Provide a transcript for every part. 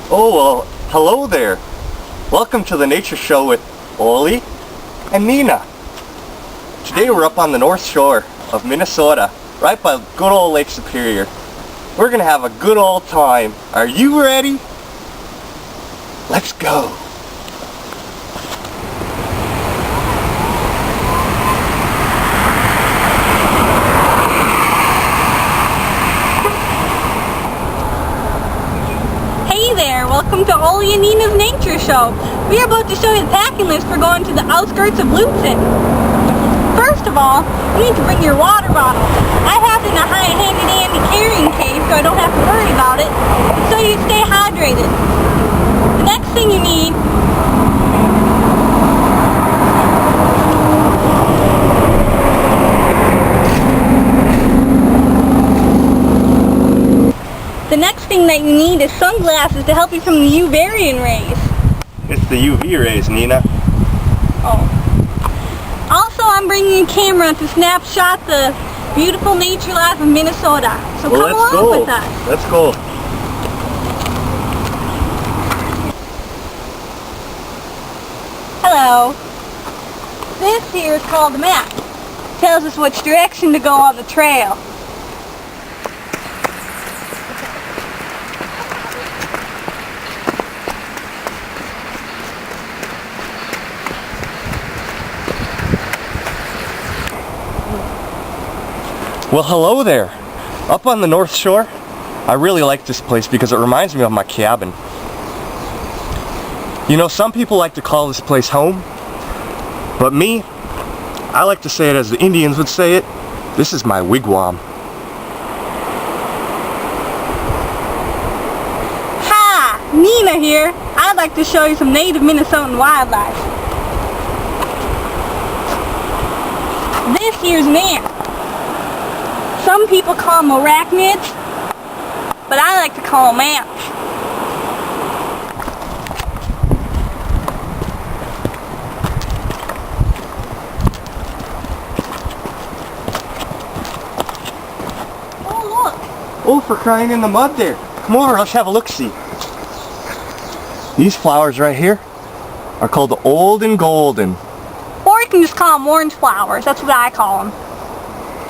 Oh, well, hello there. Welcome to the nature show with Ole and Nina. Today we're up on the north shore of Minnesota, right by good old Lake Superior. We're gonna have a good old time. Are you ready? Let's go. Hey there, welcome to Ole and Nina's nature show. We are about to show you the packing list for going to the outskirts of Lutzen. First of all, you need to bring your water bottle. I have it in a handy-dandy carrying case so I don't have to worry about it, so you stay hydrated. The next thing you need is sunglasses to help you from the UV rays. It's the UV rays, Nina. Oh. Also, I'm bringing a camera to snapshot the beautiful nature life of Minnesota. So come along with us. Let's go. Hello. This here is called a map. It tells us which direction to go on the trail. Well, hello there. Up on the North Shore, I really like this place because it reminds me of my cabin. You know, some people like to call this place home, but me, I like to say it as the Indians would say it, this is my wigwam. Hi, Nina here. I'd like to show you some native Minnesotan wildlife. This here's an ant. Some people call them arachnids, but I like to call them ants. Oh, look! Oh, for crying in the mud there. Come over, let's have a look-see. These flowers right here are called the Old and Golden. Or you can just call them orange flowers. That's what I call them.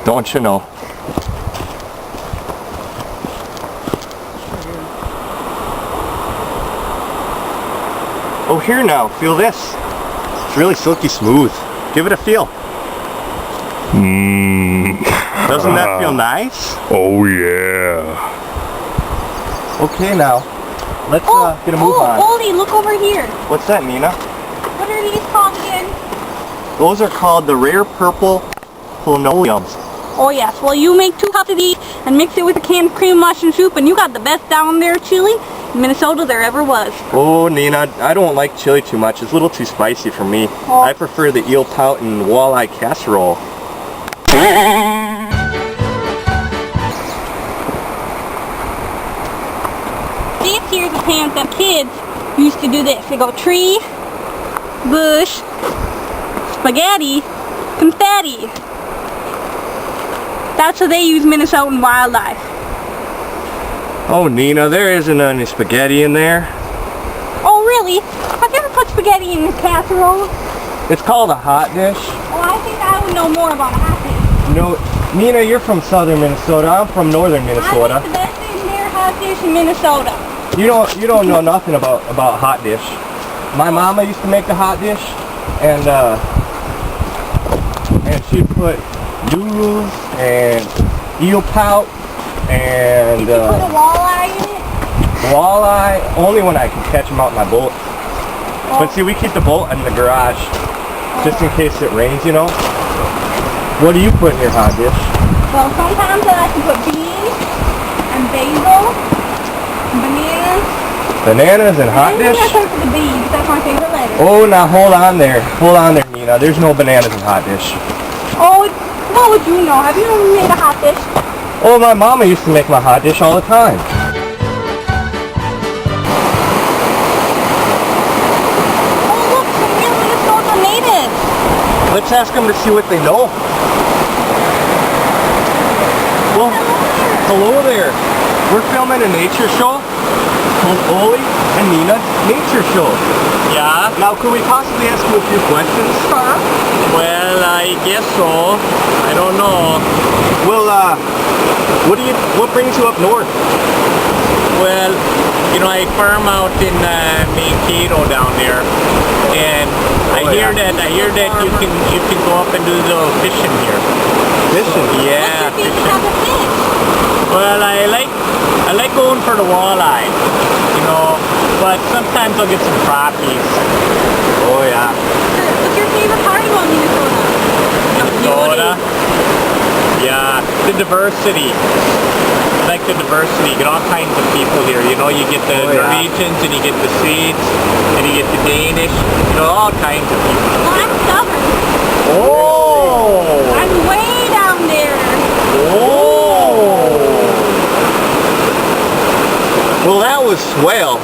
Don't you know? Oh, here now, feel this. It's really silky smooth. Give it a feel. Doesn't that feel nice? Oh yeah. Okay now, let's get a move on. Goldie, look over here. What's that, Nina? What are these called again? Those are called the rare purple linoleums. Oh yes, well you make 2 cups of these and mix it with a can of cream mushroom soup and you got the best down there chili in Minnesota there ever was. Oh, Nina, I don't like chili too much. It's a little too spicy for me. Oh. I prefer the eel pout and walleye casserole. This here's a plant that kids used to do this. They go tree, bush, spaghetti, confetti. That's how they use Minnesotan wildlife. Oh, Nina, there isn't any spaghetti in there. Oh, really? Have you ever put spaghetti in your casserole? It's called a hot dish. Oh, I think I would know more about a hot dish. No, Nina, you're from southern Minnesota. I'm from northern Minnesota. I think the best engineer hot dish in Minnesota. You don't know nothing about hot dish. My mama used to make the hot dish, and she'd put noodles and eel pout and Did you put a walleye in it? walleye only when I can catch them out in my boat. Oh. But see, we keep the boat in the garage just in case it rains, you know. What do you put in your hot dish? Well, sometimes I like to put beans and basil and bananas. Bananas and hot dish? I put the beans. That's my favorite lettuce. Oh, now hold on there, Nina. There's no bananas in hot dish. Oh, what would you know? Have you ever made a hot dish? Oh, my mama used to make my hot dish all the time. Oh, look, some real Minnesota natives. Let's ask them to see what they know. Well, hello there. We're filming a nature show called Ole and Nina Nature Show. Yeah, Now, could we possibly ask you a few questions? Sure. well, I guess so. I don't know. Well, what brings you up north? Well, you know, I farm out in MinnesOAta down there, and I hear that you can go up and do a little fishing here. Fishing. Yeah, What's your favorite fishing. type of fish? Well, I like going for the walleye, you know, but sometimes I'll get some crappies. Oh yeah. What's your favorite part about Soda. Yeah, the diversity. I like the diversity. You get all kinds of people here. You know, you get the Oh, yeah. Norwegians, and you get the Swedes, and you get the Danish. You know, all kinds of people. Well, I'm stubborn. Oh! I'm way down there. Oh! Well, that was swell.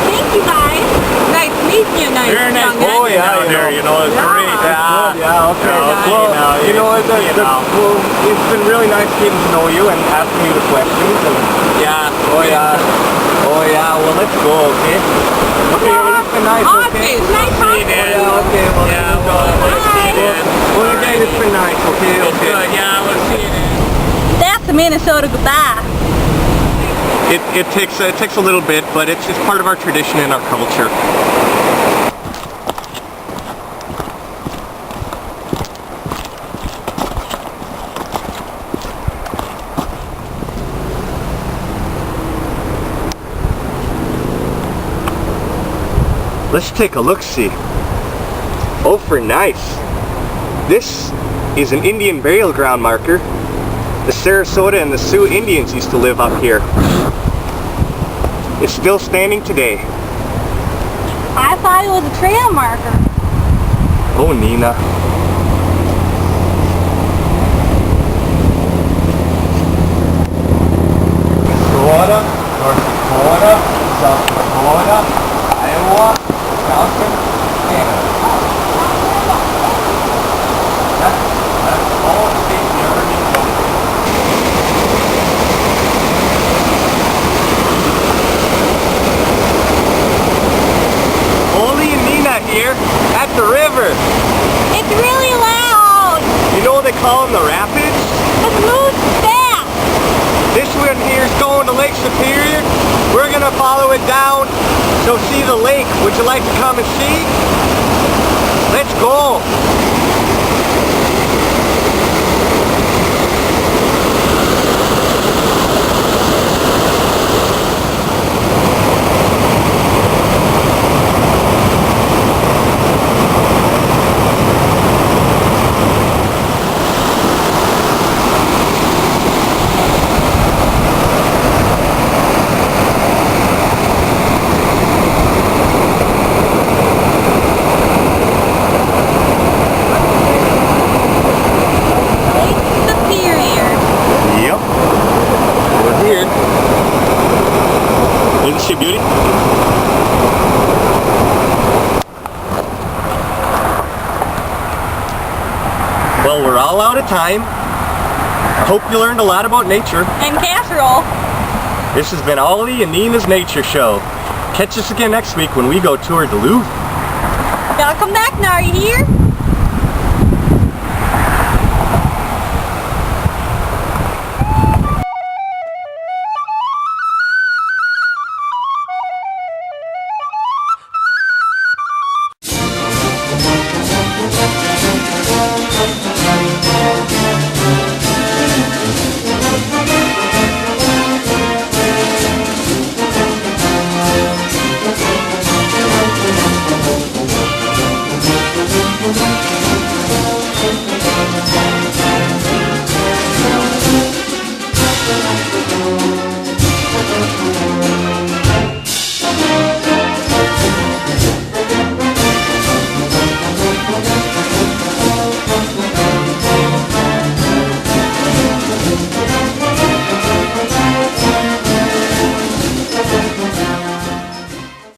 Thank you guys. Nice meeting you, nice Very nice young meeting man. you down there. You know, it's Yeah. great. Yeah, okay. Well, Well, it's been really nice getting to know you and asking you the questions. And, yeah. oh yeah. Well, let's go, okay? Okay, well, it's been nice, okay? It's nice talking to then. you. Yeah, okay. Well, Yeah, then well, we'll we'll see you then. Well, again, it's been nice, okay? It's good. Yeah, we'll see you then. That's the MinnesOAta goodbye. It takes a little bit, but it's just part of our tradition and our culture. Let's take a look-see. Oh, for nice. This is an Indian burial ground marker. The Sarasota and the Sioux Indians used to live up here. It's still standing today. I thought it was a trail marker. Oh, Nina. Minnesota, North Dakota, South Dakota, Iowa, Wisconsin, Canada. That's all the states you ever need to know. Ole and Nina here at the river. It's really loud. You know what they call them, the rapids? It moves fast. This one here is going to Lake Superior. We're going to follow it down to see the lake. Would you like to come and see? Let's go. Lake Superior. Yep. We're here. Isn't she a beauty? Well, we're all out of time. I hope you learned a lot about nature. And casserole. This has been Ole and Nina's Nature Show. Catch us again next week when we go tour the Louvre. Gotta come back now, you hear?